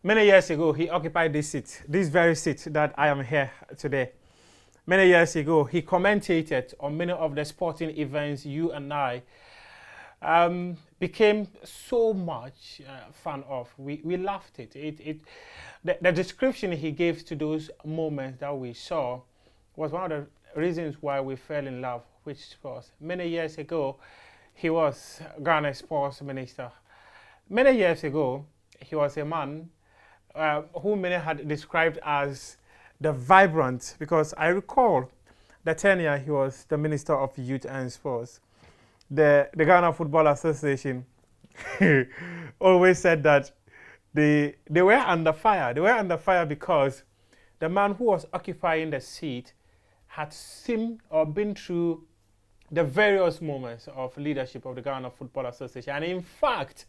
Many years ago, he occupied this seat, this very seat that I am here today. Many years ago, he commentated on many of the sporting events you and I became so much fan of. We loved it. The description he gave to those moments that we saw was one of the reasons why we fell in love with sports. Many years ago, he was Ghana's sports minister. Many years ago, he was a man who many had described as the vibrant, because I recall the tenure he was the Minister of Youth and Sports. The Ghana Football Association always said that they were under fire. They were under fire because the man who was occupying the seat had seen or been through the various moments of leadership of the Ghana Football Association, and in fact,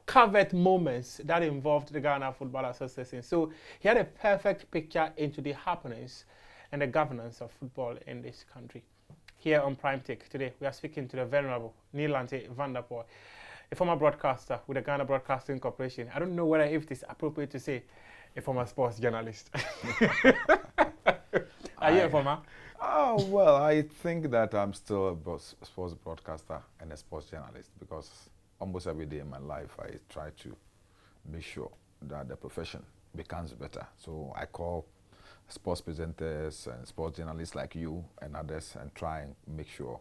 covered moments that involved the Ghana Football Association. So he had a perfect picture into the happenings and the governance of football in this country. Here on Prime Take today, we are speaking to the venerable Nii Lante Vanderpuye, a former broadcaster with the Ghana Broadcasting Corporation. I don't know whether if it is appropriate to say a former sports journalist. Are you a former? Oh, well, I think that I'm still a sports broadcaster and a sports journalist because almost every day in my life, I try to make sure that the profession becomes better. So I call sports presenters and sports journalists like you and others and try and make sure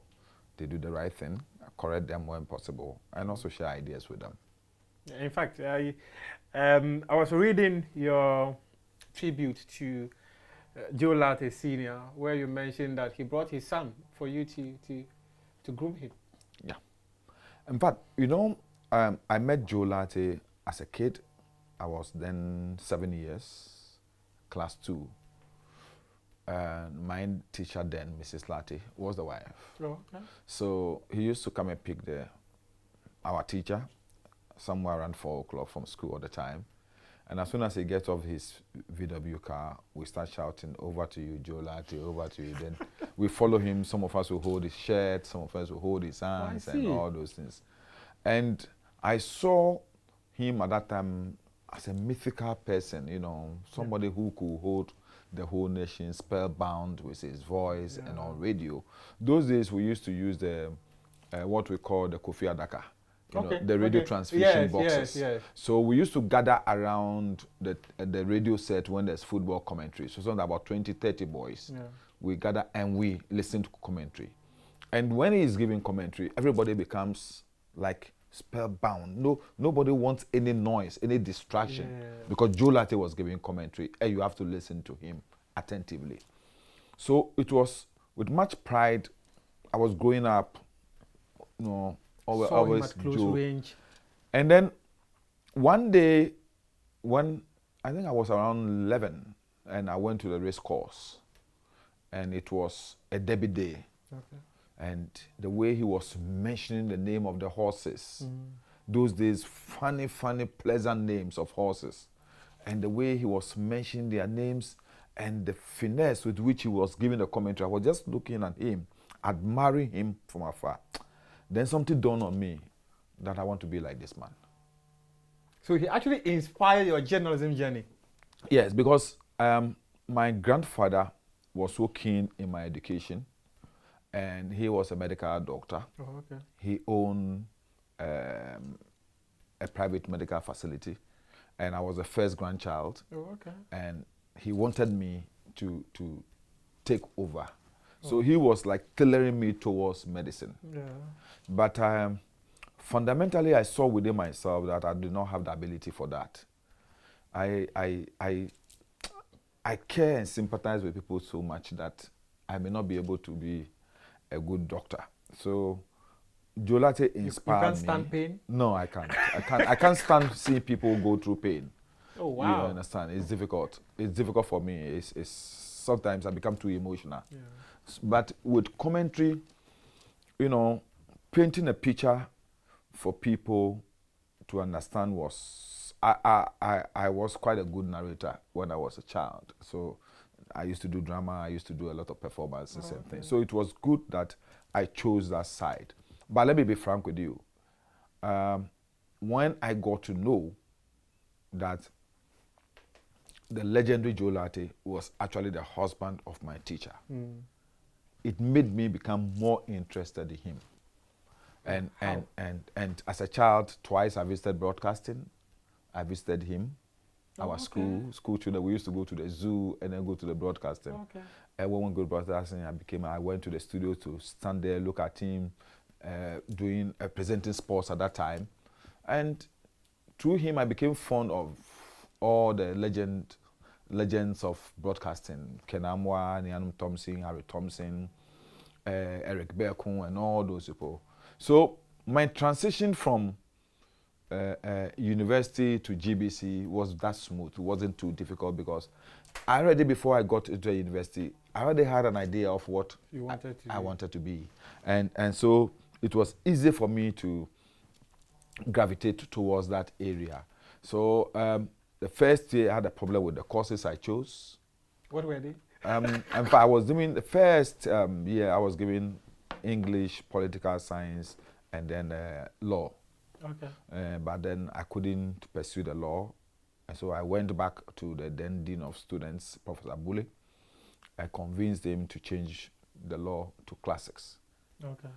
they do the right thing, correct them when possible, and also share ideas with them. In fact, I was reading your tribute to Joe Latte Sr., where you mentioned that he brought his son for you to groom him. Yeah. In fact, you know, I met Joe Latte as a kid. I was then 7 years, class 2. My teacher then, Mrs. Latte, was the wife. Oh, okay. So he used to come and pick our teacher somewhere around 4 o'clock from school all the time. And as soon as he gets off his VW car, we start shouting, "Over to you, Joe Latte, over to you." Then we follow him. Some of us will hold his shirt, some of us will hold his hands and all those things. And I saw him at that time as a mythical person, you know, somebody who could hold the whole nation spellbound with his voice and on radio. Those days we used to use the what we call the Kofi Adaka. You know, the radio transmission boxes. Yes. So we used to gather around the radio set when there's football commentary. So something about 20, 30 boys. Yeah. We gather and we listen to commentary. And when he's giving commentary, everybody becomes like spellbound. Nobody wants any noise, any distraction. Yeah. Because Joe Latte was giving commentary and you have to listen to him attentively. So it was with much pride. I was growing up, you know, always close Joe. Range. And then one day, when I think I was around 11, and I went to the race course, and it was a Derby day. Okay. And the way he was mentioning the name of the horses, those days, funny, pleasant names of horses, and the way he was mentioning their names and the finesse with which he was giving the commentary, I was just looking at him, admiring him from afar. Then something dawned on me that I want to be like this man. So he actually inspired your journalism journey? Yes, because my grandfather was so keen in my education, and he was a medical doctor. Oh, okay. He owned a private medical facility, and I was the first grandchild. Oh, okay. And he wanted me to take over. So he was like tailoring me towards medicine. Yeah. But fundamentally, I saw within myself that I did not have the ability for that. I care and sympathize with people so much that I may not be able to be a good doctor. So Joe Latte inspired me. You can't stand pain? No, I can't. I can't stand seeing people go through pain. Oh, wow. You understand? It's difficult. It's difficult for me. It's sometimes I become too emotional. Yeah. But with commentary, you know, painting a picture for people to understand was, I was quite a good narrator when I was a child. So I used to do drama, I used to do a lot of performances and things. So it was good that I chose that side. But let me be frank with you. When I got to know that the legendary Joe Lante was actually the husband of my teacher. Mm. It made me become more interested in him. How? And as a child, twice I visited broadcasting. I visited him, our school children. We used to go to the zoo and then go to the broadcasting. Okay. And when we go to broadcasting, I went to the studio to stand there, look at him, doing presenting sports at that time. And through him, I became fond of all the legends of broadcasting. Ken Amwa, Nianum Thompson, Harry Thompson, Eric Berkun, and all those people. So my transition from university to GBC was that smooth. It wasn't too difficult because before I got into university, I already had an idea of what I wanted to be. And so it was easy for me to gravitate towards that area. So the first year I had a problem with the courses I chose. What were they? In fact, I was doing the first year I was giving English, political science, and then law. Okay. But then I couldn't pursue the law. And so I went back to the then Dean of Students, Professor Bule. I convinced him to change the law to classics. Okay.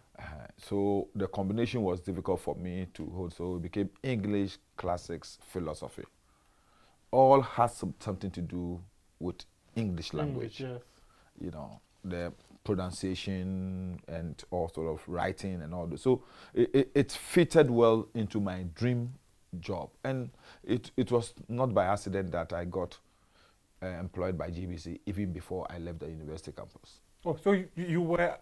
So the combination was difficult for me to hold. So it became English, classics, philosophy. All has something to do with English language. Yes. You know, the pronunciation and all sort of writing and all this. So it fitted well into my dream job. And it was not by accident that I got employed by GBC even before I left the university campus. Oh, so you were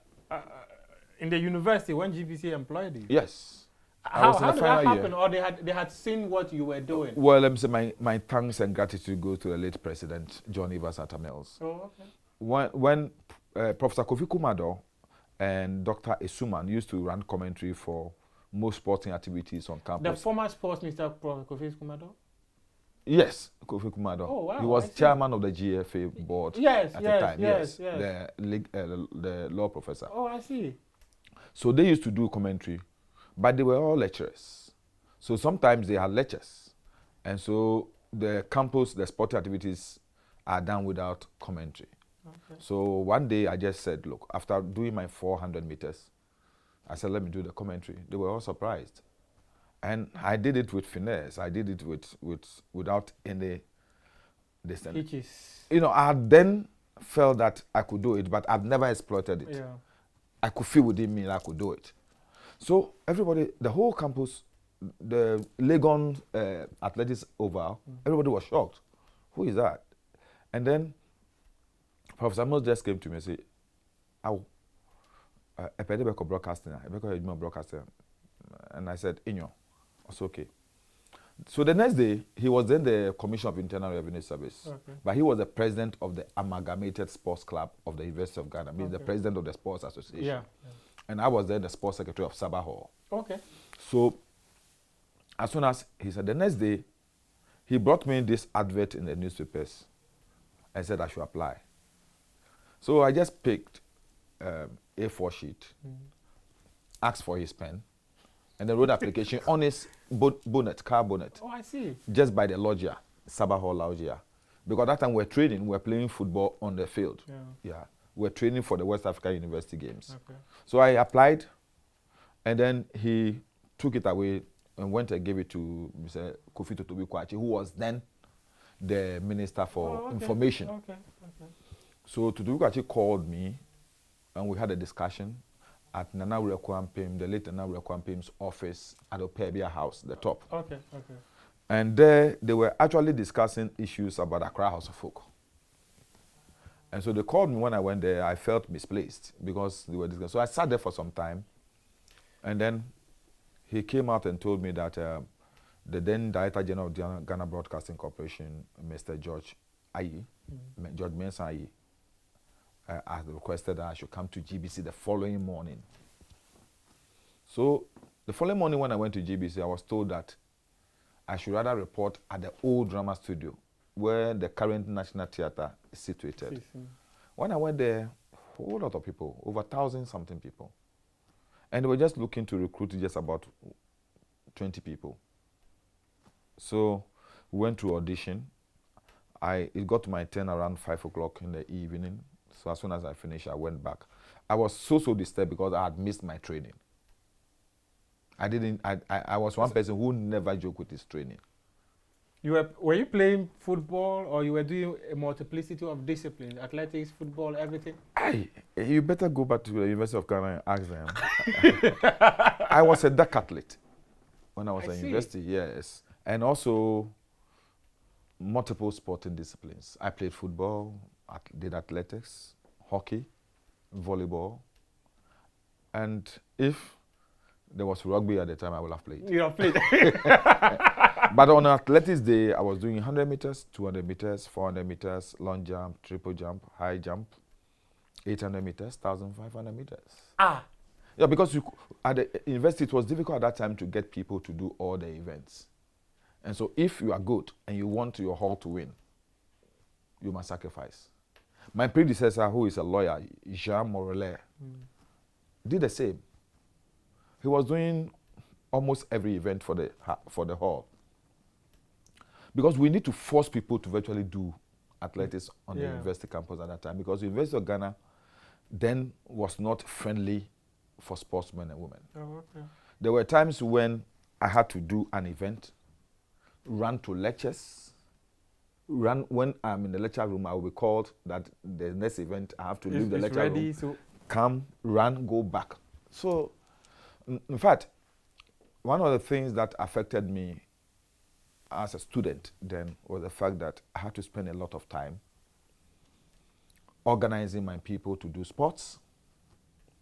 in the university when GBC employed you? Yes. How did that happen? Or they had seen what you were doing? Well, let me say my thanks and gratitude go to the late president, John Evers Atta Mills. Oh, okay. When Professor Kofi Kumado and Dr. Esuman used to run commentary for most sporting activities on campus. The former sports minister, Professor Kofi Kumado? Yes, Kofi Kumado. Oh, wow. He was chairman of the GFA board at the time. Yes. The law professor. Oh, I see. So they used to do commentary, but they were all lecturers. So sometimes they had lectures. And so the campus, the sporting activities are done without commentary. Okay. So one day I just said, look, after doing my 400 meters, I said, let me do the commentary. They were all surprised. And I did it with finesse. I did it without any distance. You know, I then felt that I could do it, but I've never exploited it. Yeah. I could feel within me that I could do it. So everybody, the whole campus, the Legon Athletics Oval, everybody was shocked. Who is that? And then Professor Mills just came to me and said, I paid a broadcasting. And I said, Inyo, it's okay. So the next day, he was then the Commissioner of Internal Revenue Service. Okay. But he was the president of the Amalgamated Sports Club of the University of Ghana, means the president of the Sports Association. Yeah. And I was then the sports secretary of Sabah Hall. Okay. So as soon as he said, the next day, he brought me this advert in the newspapers and said I should apply. So I just picked A4 sheet, asked for his pen, and then wrote the application on his car bonnet. Oh, I see. Just by the loggia, Sabah Hall loggia. Because that time we were playing football on the field. Yeah. We were training for the West African University Games. Okay. So I applied, and then he took it away and went and gave it to Mr. Kofi Totobi Kwachi, who was then the Minister for Information. Okay. So Totobi Kwachi called me, and we had a discussion at Nana Kwampim, the late Nana Kwampim's office at Opebia House, the top. Okay. And there they were actually discussing issues about Accra House of Folk. And so they called me when I went there. I felt misplaced because they were discussing. So I sat there for some time, and then he came out and told me that the then Director General of Ghana Broadcasting Corporation, Mr. George Ayi, George Mensah Ayi, had requested that I should come to GBC the following morning. So the following morning when I went to GBC, I was told that I should rather report at the old drama studio where the current National Theatre is situated. When I went there, a whole lot of people, over 1,000-something people. And they were just looking to recruit just about 20 people. So we went to audition. It got to my turn around 5 o'clock in the evening. So as soon as I finished, I went back. I was so disturbed because I had missed my training. I was one person who never joked with his training. Were you playing football, or you were doing a multiplicity of disciplines, athletics, football, everything? You better go back to the University of Ghana and ask them. I was a decathlete when I was at university, yes. And also multiple sporting disciplines. I played football, did athletics, hockey, volleyball, and if there was rugby at the time, I would have played. You have played. But on athletics day, I was doing 100 meters, 200 meters, 400 meters, long jump, triple jump, high jump, 800 meters, 1,500 meters. Yeah, because at the university, it was difficult at that time to get people to do all the events. And so if you are good and you want your hall to win, you must sacrifice. My predecessor, who is a lawyer, Jean Morellet, did the same. He was doing almost every event for the hall. Because we need to force people to virtually do athletics on the university campus at that time, because the University of Ghana then was not friendly for sportsmen and women. There were times when I had to do an event, run to lectures, when I'm in the lecture room, I will be called that the next event I have to leave the lecture room, so come, run, go back. So, in fact, one of the things that affected me as a student then was the fact that I had to spend a lot of time organizing my people to do sports,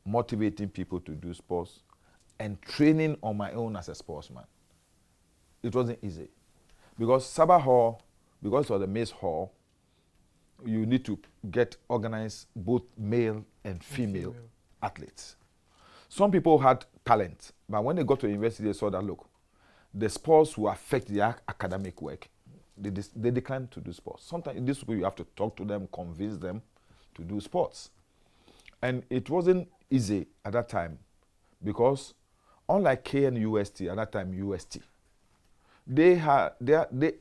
motivating people to do sports, and training on my own as a sportsman. It wasn't easy. Because Sabah Hall, because of the maize hall, you need to get organized both male and female athletes. Some people had talent, but when they got to university, they saw that, look, the sports will affect their academic work. They declined to do sports. Sometimes these people, you have to talk to them, convince them to do sports. And it wasn't easy at that time, because unlike KNUST, at that time UST, they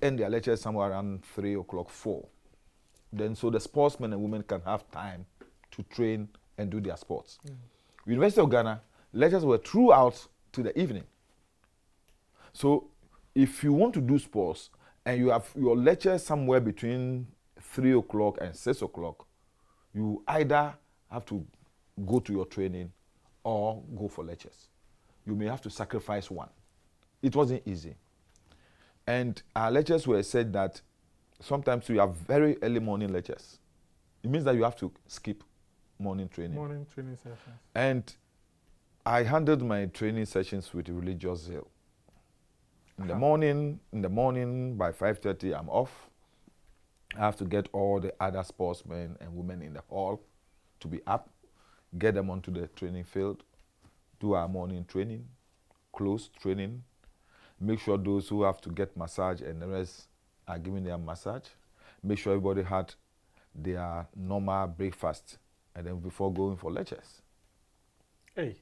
end their lectures somewhere around 3 o'clock, 4. Then so the sportsmen and women can have time to train and do their sports. University of Ghana, lectures were throughout to the evening. So if you want to do sports and you have your lecture somewhere between 3 o'clock and 6 o'clock, you either have to go to your training or go for lectures. You may have to sacrifice one. It wasn't easy. And our lectures were said that sometimes we have very early morning lectures. It means that you have to skip morning training. Morning training sessions. And I handled my training sessions with religious zeal. In the morning by 5:30, I'm off. I have to get all the other sportsmen and women in the hall to be up, get them onto the training field, do our morning training, close training, make sure those who have to get massage and the rest are giving their massage, make sure everybody had their normal breakfast, and then before going for lectures. Hey.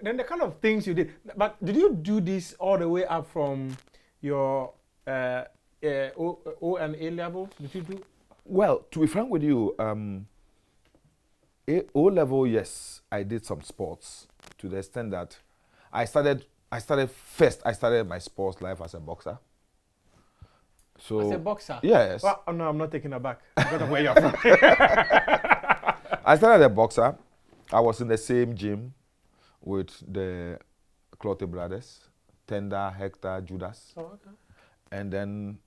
Then the kind of things you did, but did you do this all the way up from your O and A level? Did you do? Well, to be frank with you, O level, yes, I did some sports to the extent that I started my sports life as a boxer. So as a boxer? Yes. Well, oh, no, I'm not taking it back. Because of where you're from. I started as a boxer. I was in the same gym with the Clotte brothers, Tender, Hector, Judas. Oh, okay. And then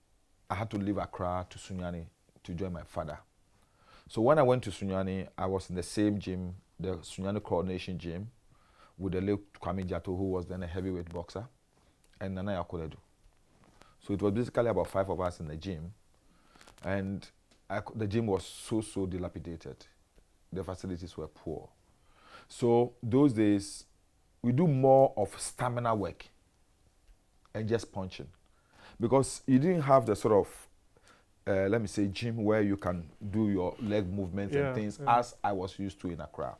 I had to leave Accra to Sunyani to join my father. So when I went to Sunyani, I was in the same gym, the Sunyani Coronation Gym, with the late Kwame Jato, who was then a heavyweight boxer, and Nana Yakoledu. So it was basically about 5 of us in the gym. And the gym was so dilapidated. The facilities were poor. So those days, we do more of stamina work and just punching. Because you didn't have the sort of, let me say, gym where you can do your leg movements and things as I was used to in Accra.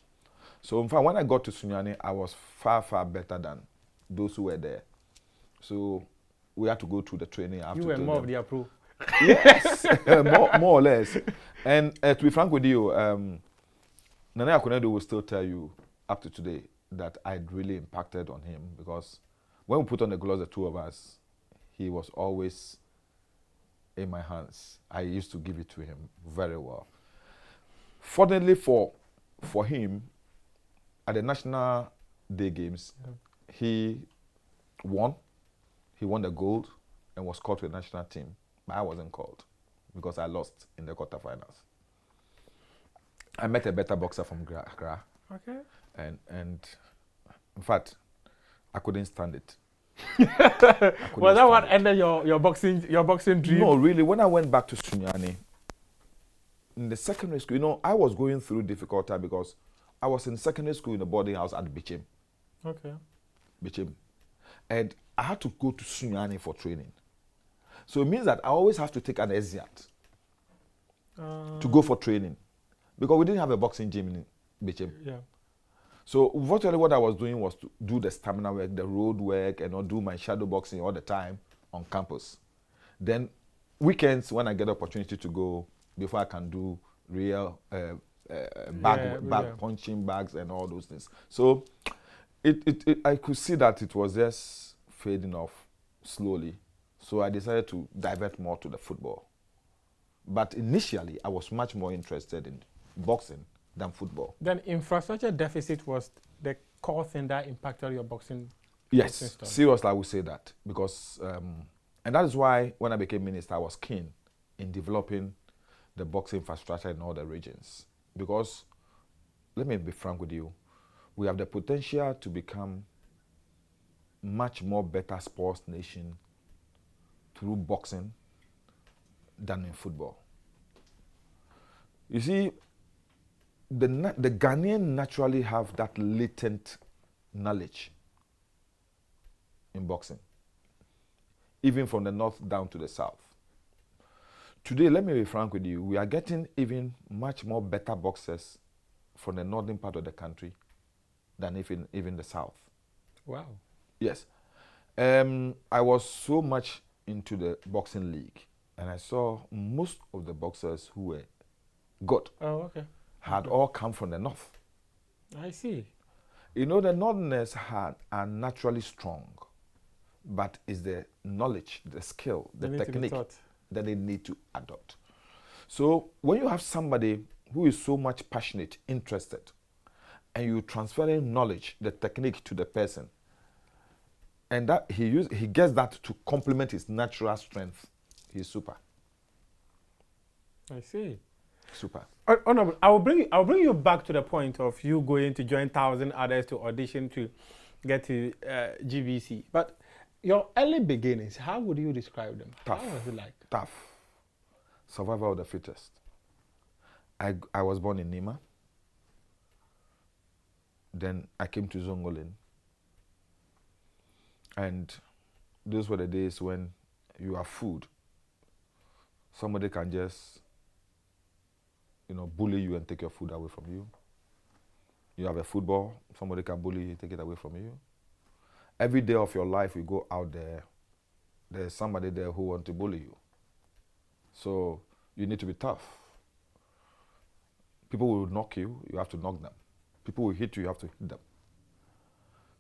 So in fact, when I got to Sunyani, I was far better than those who were there. So we had to go through the training. You were more of the approved. Yes, more or less. And to be frank with you, Nana Akunedo will still tell you up to today that I really impacted on him because when we put on the gloves, the two of us, he was always in my hands. I used to give it to him very well. Fortunately for him, at the National Day Games, he won. He won the gold and was called to the national team. But I wasn't called because I lost in the quarterfinals. I met a better boxer from Accra. Okay. And in fact, I couldn't stand it. Was that what ended your boxing dream? No, really. When I went back to Sunyani, in the secondary school, I was going through difficult time because I was in secondary school in a boarding house at Bichim. Okay. Bichim. And I had to go to Sunyani for training. So it means that I always have to take an exit to go for training because we didn't have a boxing gym in Bichim. Yeah. So virtually what I was doing was to do the stamina work, the road work, and not do my shadow boxing all the time on campus. Then weekends when I get the opportunity to go, before I can do real bag punching bags and all those things. So I could see that it was just fading off slowly. So I decided to divert more to the football. But initially, I was much more interested in boxing than football. Then infrastructure deficit was the core thing that impacted your boxing. Yes, seriously, I would say that because, and that is why when I became minister, I was keen in developing the boxing infrastructure in all the regions. Because, let me be frank with you, we have the potential to become much more better sports nation through boxing than in football. You see, the Ghanaian naturally have that latent knowledge in boxing, even from the north down to the south. Today, let me be frank with you, we are getting even much more better boxers from the northern part of the country than even the south. Wow. Yes. I was so much into the boxing league, and I saw most of the boxers who were good had all come from the north. I see. The northerners are naturally strong, but it's the knowledge, the skill, the technique that they need to adopt. So when you have somebody who is so much passionate, interested, and you transferring knowledge, the technique to the person, and that he gets that to complement his natural strength, he's super. I see. Super. No, I'll bring you back to the point of you going to join 1,000 others to audition to get to GBC. But your early beginnings, how would you describe them? Tough. How was it like? Tough. Survival of the fittest. I was born in Nima. Then I came to Zongolin. And those were the days when you have food. Somebody can just, bully you and take your food away from you. You have a football, somebody can bully you, take it away from you. Every day of your life, you go out there, there's somebody there who wants to bully you. So you need to be tough. People will knock you, you have to knock them. People will hit you, you have to hit them.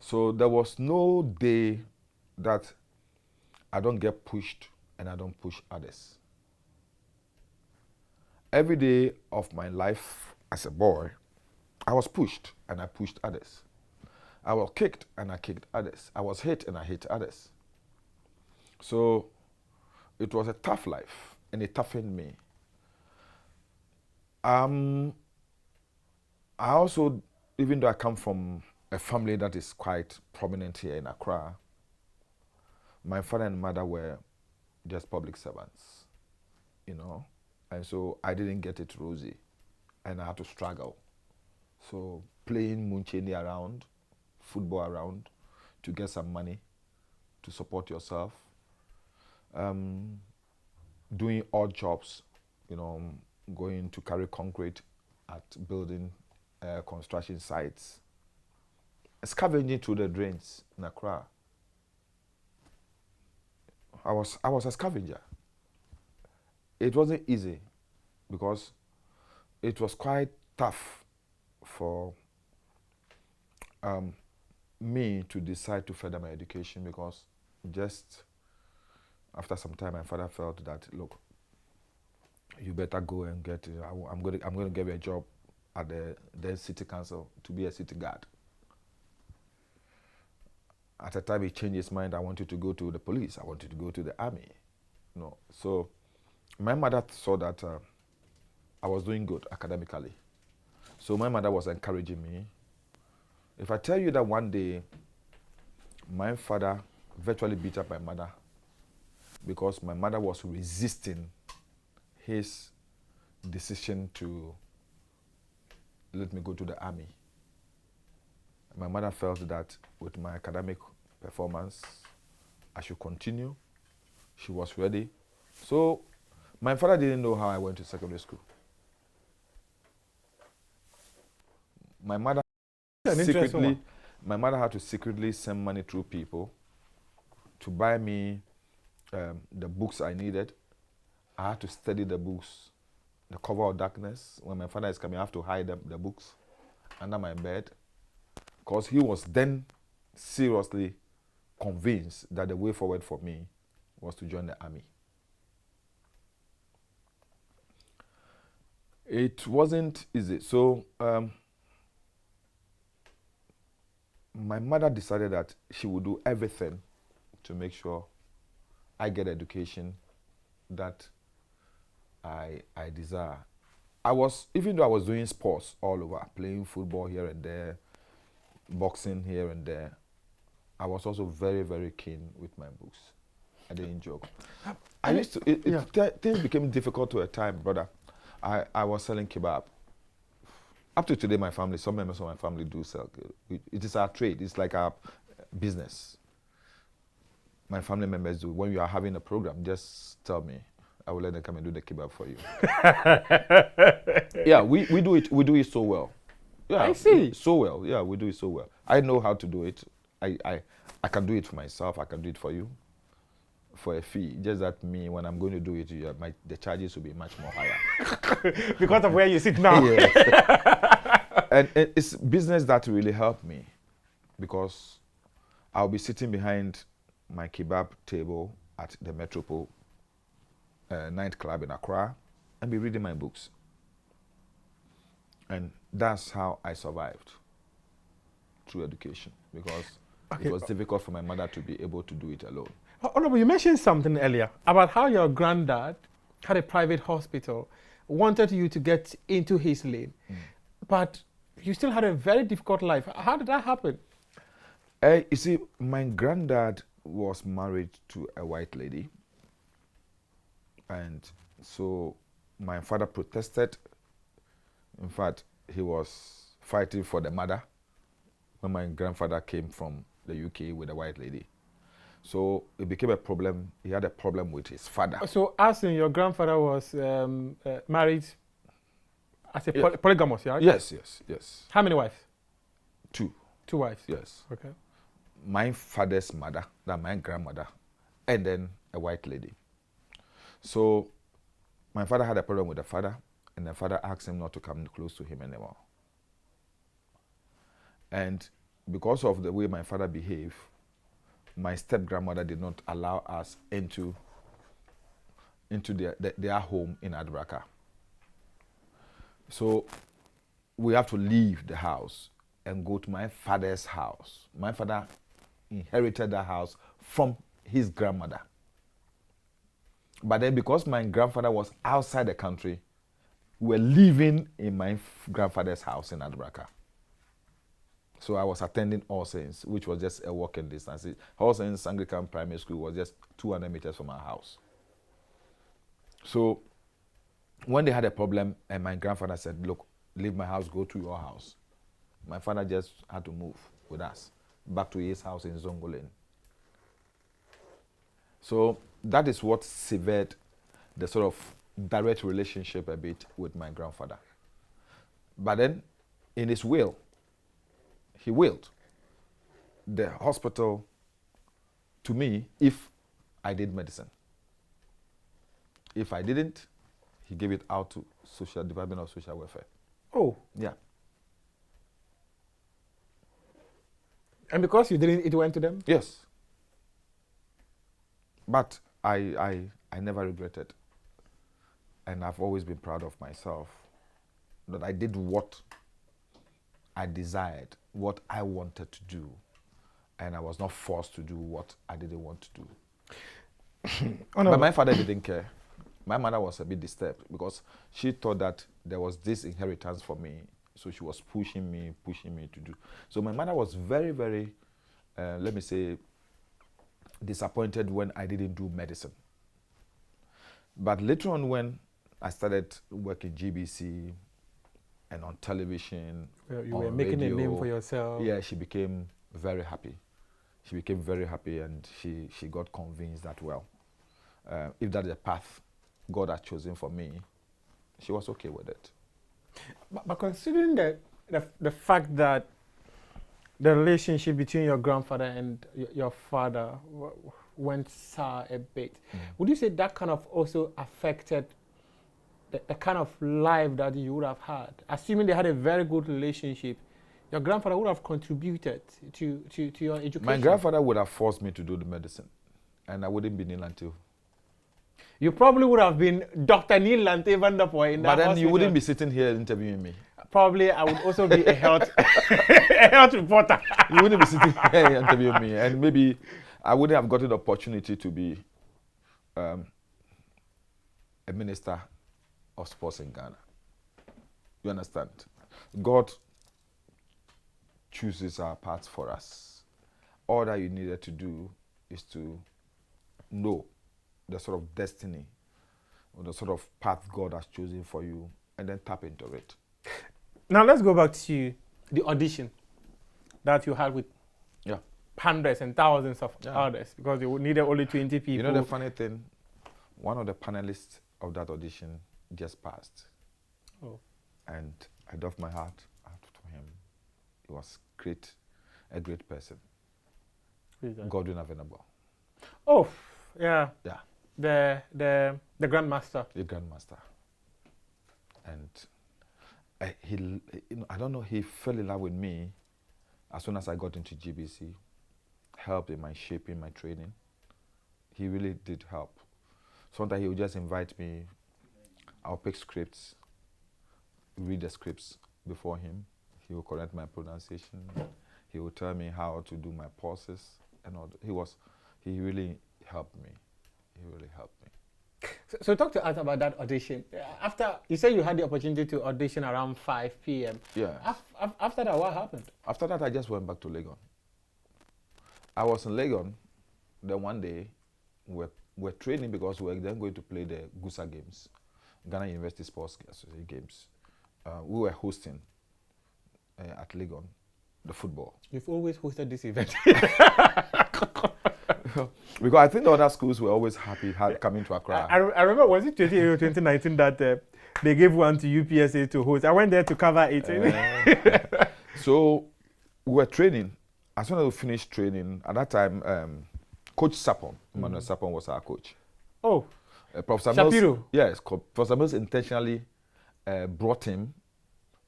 So there was no day that I don't get pushed and I don't push others. Every day of my life as a boy, I was pushed and I pushed others. I was kicked and I kicked others. I was hit and I hit others. So it was a tough life and it toughened me. I also, even though I come from a family that is quite prominent here in Accra, my father and mother were just public servants, and so I didn't get it rosy, and I had to struggle. So playing Muncheni around, football around, to get some money, to support yourself, doing odd jobs, going to carry concrete at building construction sites, scavenging through the drains in Accra. I was a scavenger. it wasn't easy because it was quite tough for me to decide to further my education, because just after some time my father felt that, look, you better go and get, I'm going to give you a job at the city council to be a city guard. At the time he changed his mind, I wanted to go to the police, I wanted to go to the army. No. So my mother saw that I was doing good academically. So my mother was encouraging me. If I tell you that one day my father virtually beat up my mother because my mother was resisting his decision to let me go to the army. My mother felt that with my academic performance, I should continue. She was ready. So my father didn't know how I went to secondary school. My mother had to secretly send money through people to buy me the books I needed. I had to study the books. The Cover of Darkness. When my father is coming, I have to hide the books under my bed, because he was then seriously convinced that the way forward for me was to join the army. It wasn't easy. So my mother decided that she would do everything to make sure I get education that I desire. Even though I was doing sports all over, playing football here and there, boxing here and there, I was also very, very keen with my books. I didn't joke. Things became difficult to a time, brother. I was selling kebab. Up to today, some members of my family do sell. It is our trade. It's like our business. My family members do. When you are having a program, just tell me. I will let them come and do the kebab for you. Yeah, we do it. We do it so well. Yeah, I see. So well. Yeah, we do it so well. I know how to do it. I can do it for myself. I can do it for you, for a fee. Just that me, when I'm going to do it, the charges will be much more higher. Because of where you sit now. Yes. And it's business that really helped me, because I'll be sitting behind my kebab table at the Metropole nightclub in Accra and be reading my books. And that's how I survived, through education, because it was difficult for my mother to be able to do it alone. Honorable, you mentioned something earlier about how your granddad had a private hospital, wanted you to get into his lane, but you still had a very difficult life. How did that happen? You see, my granddad was married to a white lady, and so my father protested. In fact, he was fighting for the mother when my grandfather came from the UK with a white lady. So it became a problem. He had a problem with his father. So, as in your grandfather was married as a polygamous, yeah? Yes. How many wives? 2. 2 wives? Yes. Okay. My father's mother, that my grandmother, and then a white lady. So my father had a problem with the father, and the father asked him not to come close to him anymore. And because of the way my father behaved, my step-grandmother did not allow us into their home in Adraka. So we have to leave the house and go to my father's house. My father inherited that house from his grandmother. But then because my grandfather was outside the country, we were living in my grandfather's house in Adraka. So I was attending All Saints, which was just a walking distance. All Saints Anglican Primary School was just 200 meters from our house. So when they had a problem, and my grandfather said, look, leave my house, go to your house. My father just had to move with us back to his house in Zongo Lane. So that is what severed the sort of direct relationship a bit with my grandfather. But then, in his will, he willed the hospital to me if I did medicine. If I didn't, he gave it out to Social Department of Social Welfare. Oh. Yeah. And because you didn't, it went to them? Yes. But I never regretted. And I've always been proud of myself that I did what I desired, what I wanted to do. And I was not forced to do what I didn't want to do. But my father didn't care. My mother was a bit disturbed because she thought that there was this inheritance for me. So she was pushing me to do. So my mother was very, very, let me say, disappointed when I didn't do medicine. But later on, when I started working GBC and on television, you were making radio, a name for yourself. Yeah, she became very happy. She became very happy, and she got convinced that, well, if that's the path God has chosen for me, she was okay with it. But considering the fact that the relationship between your grandfather and your father went sour a bit, would you say that kind of also affected the kind of life that you would have had? Assuming they had a very good relationship, your grandfather would have contributed to your education. My grandfather would have forced me to do the medicine, and I wouldn't be Nii Lante. You probably would have been Dr. Nii Lante Vanderpuye in that But then hospital. you wouldn't be sitting here interviewing me. Probably I would also be a health a health reporter. You wouldn't be sitting here interviewing me, and maybe I wouldn't have gotten the opportunity to be a minister of sports in Ghana. You understand? God chooses our paths for us. All that you needed to do is to know the sort of destiny or the sort of path God has chosen for you, and then tap into it. Now let's go back to the audition that you had with hundreds and thousands of others, because you needed only 20 people. You know the funny thing? One of the panelists of that audition just passed. Oh. And I doffed my heart out to him. He was a great person. Godwin Avenable. Oh, yeah. Yeah. The grandmaster. The grandmaster. And I don't know, he fell in love with me as soon as I got into GBC. Helped in my shaping, my training. He really did help. Sometimes he would just invite me. I'll pick scripts, read the scripts before him. He will correct my pronunciation. He will tell me how to do my pauses and all. He really helped me. He really helped me. So talk to us about that audition. After you said you had the opportunity to audition around 5 p.m. Yeah. After that, what happened? After that, I just went back to Legon. I was in Legon. Then one day, we're training because we're then going to play the Gusa Games, Ghana University Sports Games. We were hosting at Legon the football. You've always hosted this event. Because I think the other schools were always happy coming to Accra. I remember, was it 2018 or 2019 that they gave one to UPSA to host? I went there to cover it. So we were training. As soon as we finished training, at that time, Coach Sapon, Emmanuel Sapon was our coach. Oh, Professor Shapiro. Mills, yes, Professor Mills intentionally brought him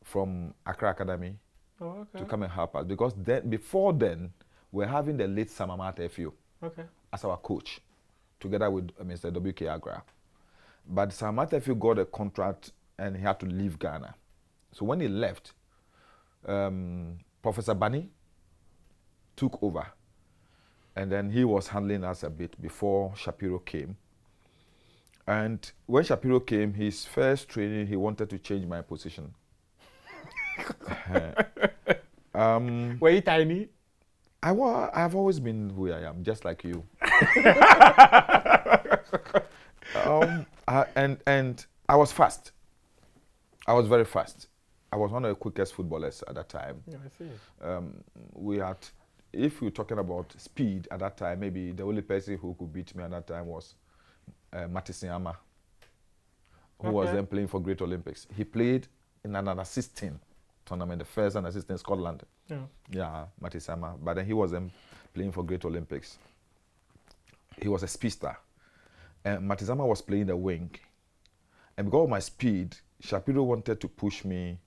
from Accra Academy to come and help us, because before then, we're having the late Samamata FU as our coach, together with Mr. W.K. Agra. But Samamata FU got a contract and he had to leave Ghana. So when he left, Professor Bani took over. And then he was handling us a bit before Shapiro came. And when Shapiro came, his first training, he wanted to change my position. Were you tiny? I've always been who I am, just like you. And I was fast. I was very fast. I was one of the quickest footballers at that time. Yeah, I see. If we're talking about speed at that time, maybe the only person who could beat me at that time was Matisiama, who was then playing for Great Olympics. He played in an under-16 tournament, the first under-16 in Scotland. Yeah, Matisiama. But then he was then playing for Great Olympics. He was a speedster. and Matizama was playing the wing. And because of my speed, Shapiro wanted to push me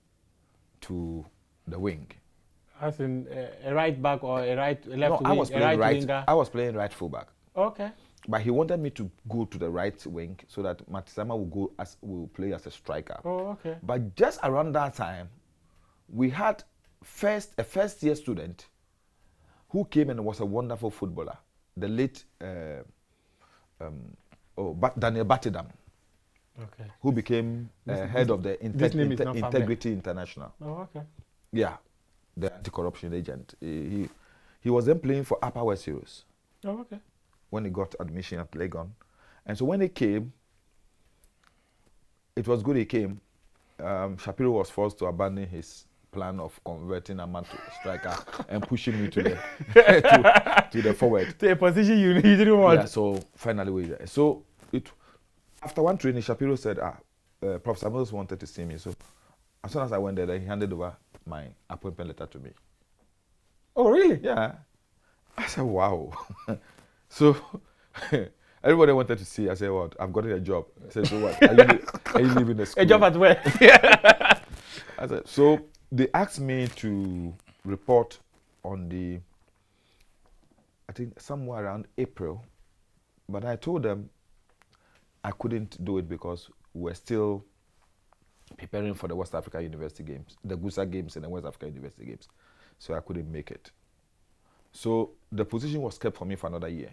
to the wing. As in a right back or a left No, wing, I was playing right. winger? I was playing right fullback. Okay. But he wanted me to go to the right wing so that Matizama will play as a striker. Oh, okay. But just around that time, we had a first year student who came and was a wonderful footballer, the late Daniel Batidam, Okay. who became head of the Integrity International. Oh, okay. Yeah, the anti-corruption agent. He was then playing for Upper West Heroes. Oh, okay. When he got admission at Legon. And so when he came, it was good he came. Shapiro was forced to abandon his plan of converting a man to a striker and pushing me to the to the forward. To a position you didn't want. Yeah, so finally we there. So after one training, Shapiro said, Professor Mills wanted to see me. So as soon as I went there, he handed over my appointment letter to me. Oh, really? Yeah. I said, wow. So everybody wanted to see. I said, what? I've gotten a job. I said, so what? Are you leaving the school? A job at where? I said, so they asked me to report on I think somewhere around April. But I told them I couldn't do it because we're still preparing for the West Africa University Games, the GUSA Games and the West Africa University Games. So I couldn't make it. So the position was kept for me for another year.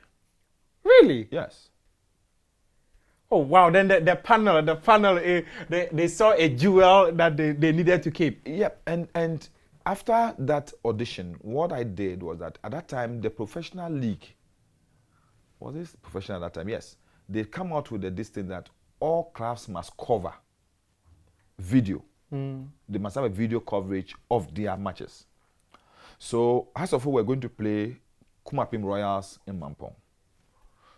Really? Yes. Oh, wow. Then the panel, they saw a jewel that they needed to keep. Yep. And after that audition, what I did was that at that time, the professional league, was this professional at that time? Yes. They come out with this thing that all clubs must cover video. They must have a video coverage of their matches. So, as of we're going to play Kumapim Royals in Mampong.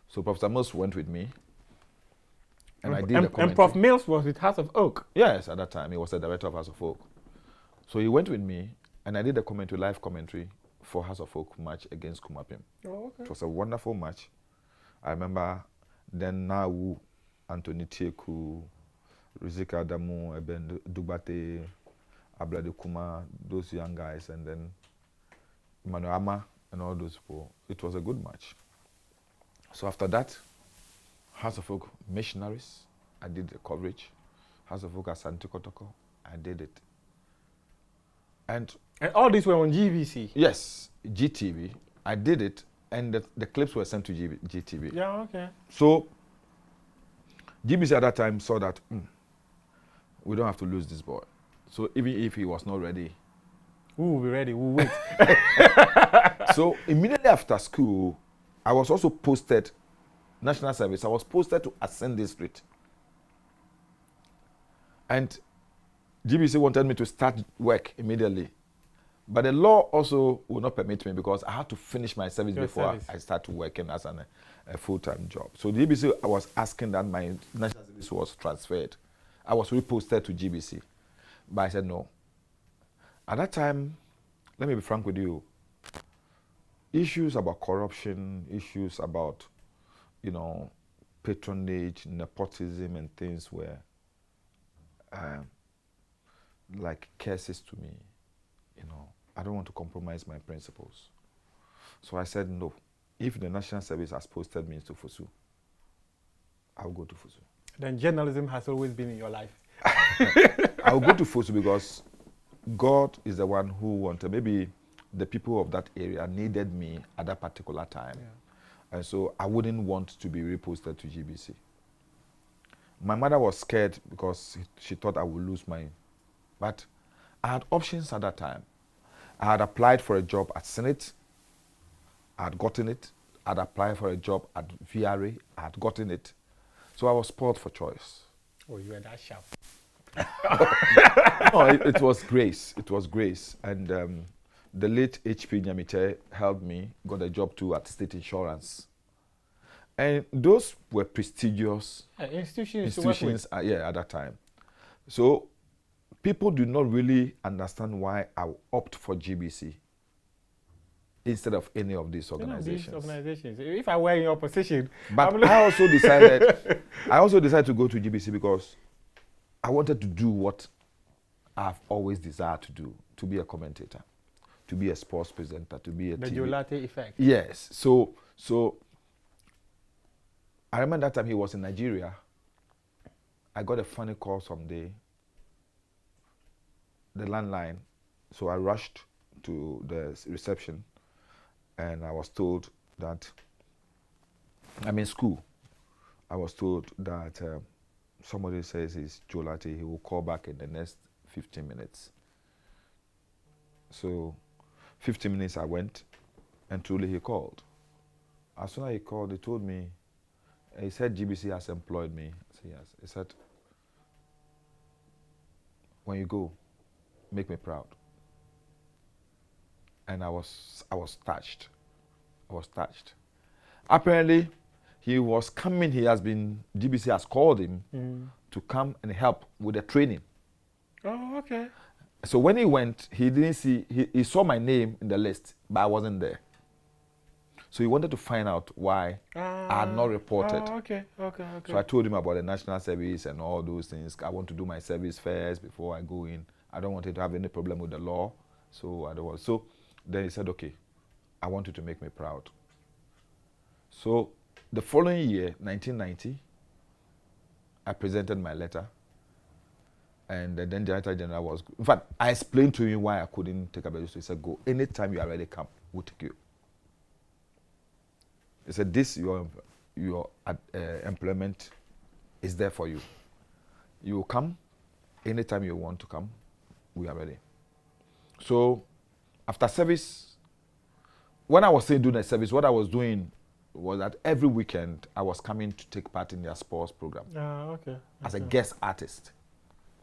So Professor Mills went with me, and I did the commentary. And Prof. Mills was with House of Oak? Yes, at that time. He was the director of House of Oak. So he went with me, and I did the live commentary for House of Oak match against Kumapim. Oh, okay. It was a wonderful match. I remember then Nawu, Anthony Tieku, Rizika Damu, Eben Dubate, Ablade Kuma, those young guys, and then Manuama and all those people. It was a good match. So after that, House of Oak Missionaries, I did the coverage. House of Oak Asante Kotoko, I did it. And all these were on GVC? Yes, GTV. I did it, and the clips were sent to GTV. Yeah, okay. So GBC at that time saw that we don't have to lose this boy. So even if he was not ready, we'll be ready, we'll wait. So immediately after school, I was also posted, National Service, I was posted to Ascend Street. And GBC wanted me to start work immediately. But the law also would not permit me because I had to finish my service before I started working as a full-time job. So GBC, I was asking that my National Service was transferred. I was reposted to GBC. But I said no. At that time, let me be frank with you, issues about corruption, issues about, patronage, nepotism and things were like curses to me. I don't want to compromise my principles. So I said no. If the National Service has posted me to FUSU, I'll go to FUSU. Then journalism has always been in your life. I'll go to FUSU because God is the one who wanted, maybe the people of that area needed me at that particular time. Yeah. And so I wouldn't want to be reposted to GBC. My mother was scared because she thought I would lose mine. But I had options at that time. I had applied for a job at Senate. I had gotten it. I had applied for a job at VRA. I had gotten it. So I was spoiled for choice. Oh, you were that sharp. No, it was grace. It was grace. And the late H.P. Nyamite helped me, got a job too at State Insurance. And those were prestigious institutions at that time. So people do not really understand why I opt for GBC. instead of any of these You know, organizations. these organizations. If I were in your position, But I also decided to go to GBC because I wanted to do what I've always desired to do, to be a commentator, to be a sports presenter, to be a the TV. Nii Lante effect. Yes. So I remember that time he was in Nigeria. I got a funny call someday, the landline. So I rushed to the reception and I was told that, I'm in school. I was told that somebody says he's Joe Latte, he will call back in the next 15 minutes. So 15 minutes I went and truly he called. As soon as he called, he told me, he said GBC has employed me. I said yes. He said, when you go, make me proud. And I was touched. I was touched. Apparently, he was coming. GBC has called him to come and help with the training. Oh, okay. So when he went, he didn't see. He saw my name in the list, but I wasn't there. So he wanted to find out why I had not reported. Oh, okay. So I told him about the national service and all those things. I want to do my service first before I go in. I don't want it to have any problem with the law. So I don't want. So then he said, okay, I want you to make me proud. So the following year, 1990, I presented my letter. And then the Director General was, in fact, I explained to him why I couldn't take a better. So he said, go, anytime you are ready, come, we'll take you. He said, this, your employment is there for you. You will come, anytime you want to come, we are ready. So after service, when I was still doing the service, what I was doing was that every weekend I was coming to take part in their sports program as a guest artist.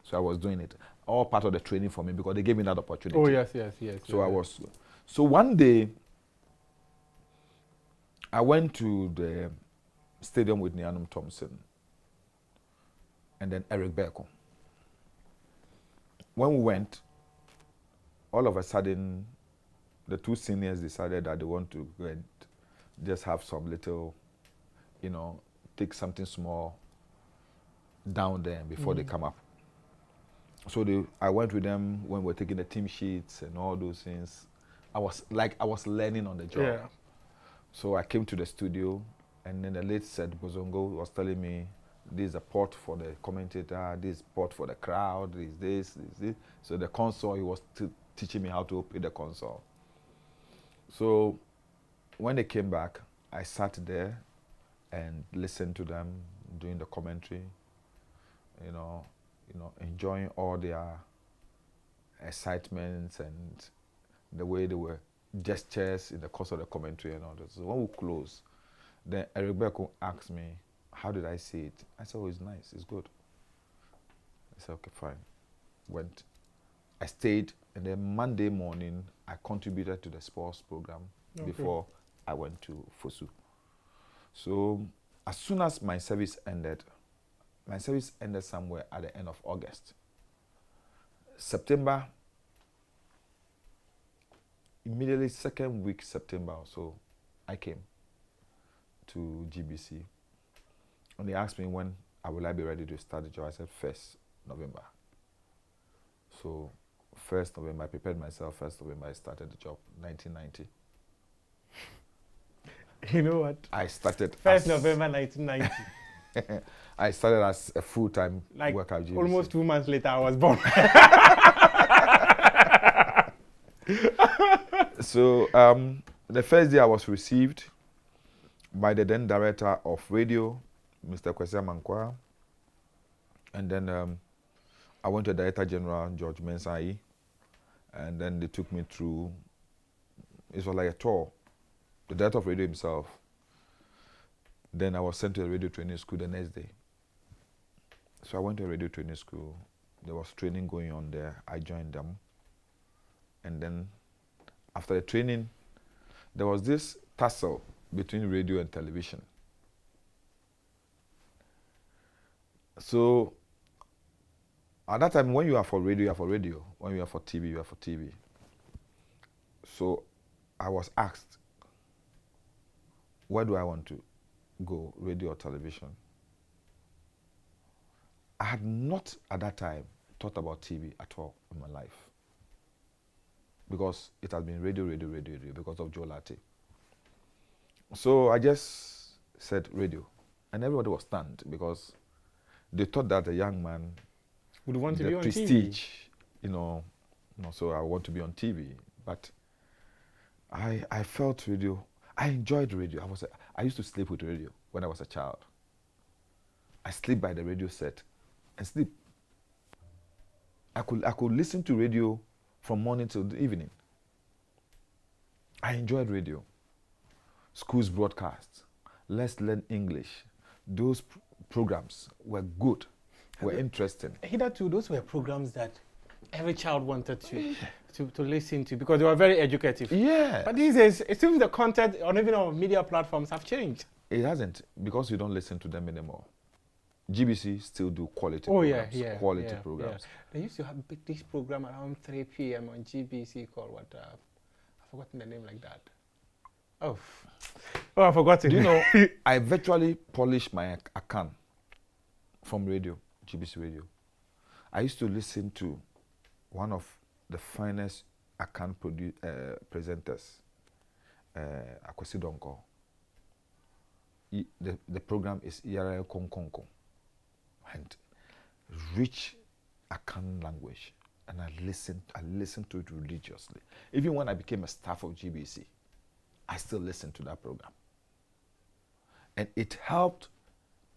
So I was doing it, all part of the training for me because they gave me that opportunity. Oh yes. So I was. So one day, I went to the stadium with Nianum Thompson and then Eric Berko. When we went, all of a sudden, the two seniors decided that they want to go and just have some little, take something small down there before they come up. So I went with them when we were taking the team sheets and all those things. I was learning on the job. Yeah. So I came to the studio, and then the late said Bozongo was telling me, this is a port for the commentator, this is port for the crowd, this. So the console, he was teaching me how to operate the console. So when they came back, I sat there and listened to them doing the commentary, enjoying all their excitements and the way they were gestures in the course of the commentary and all that. So when we closed, then Eric Berko asked me, how did I see it? I said, oh, it's nice, it's good. I said, okay, fine. Went. I stayed, and then Monday morning, I contributed to the sports program before I went to FOSU. So as soon as my service ended somewhere at the end of August. September, immediately second week September or so, I came to GBC. And they asked me when I will be ready to start the job. I said 1st November. So 1st November, I prepared myself. 1st November, I started the job, 1990. You know what? I started 1st November 1990. I started as a full-time worker at GBC. Almost 2 months later, I was born. So the first day I was received by the then director of radio, Mr. Kwesi Mankwa, and then I went to Director General George Mensai, and then they took me through. It was like a tour. The director of radio himself. Then I was sent to a radio training school the next day. So I went to a radio training school. There was training going on there. I joined them. And then after the training, there was this tussle between radio and television. So at that time, when you are for radio, you are for radio. When you are for TV, you are for TV. So I was asked, where do I want to go, radio or television? I had not at that time thought about TV at all in my life, because it has been radio because of Joe Latte. So I just said radio, and everybody was stunned because they thought that a young man would want to be on prestige, TV. So I want to be on TV. But I felt radio. I enjoyed radio. I used to sleep with radio when I was a child. I sleep by the radio set and sleep. I could listen to radio from morning till the evening. I enjoyed radio. Schools broadcasts, Let's Learn English. Those programs were good, were interesting. Hitherto, those were programs that every child wanted to listen to because they were very educative. Yeah. But these days, it seems the content on even our media platforms have changed. It hasn't, because you don't listen to them anymore. GBC still do quality programs. Quality programs. They used to have this program around 3 p.m. on GBC called what? I've forgotten the name like that. Oh, I've forgotten. Do you know, I virtually polished my account from radio, GBC radio. I used to listen to one of the finest account presenters, Akwesi Donko. The program is Iyara Konkonko, and rich account language, and I listened to it religiously. Even when I became a staff of GBC, I still listened to that program. And it helped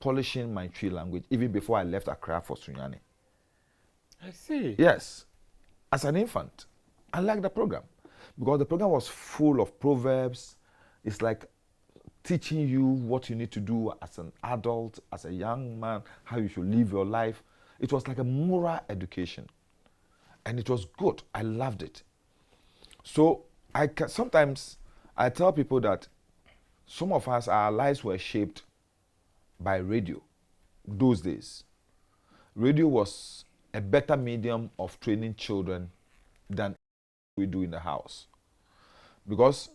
polishing my Tree language even before I left Accra for Sunyani. I see. Yes. As an infant, I liked the program because the program was full of proverbs. It's like teaching you what you need to do as an adult, as a young man, how you should live your life. It was like a moral education. And it was good. I loved it. So sometimes I tell people that some of us, our lives were shaped by radio those days. Radio was a better medium of training children than we do in the house. Because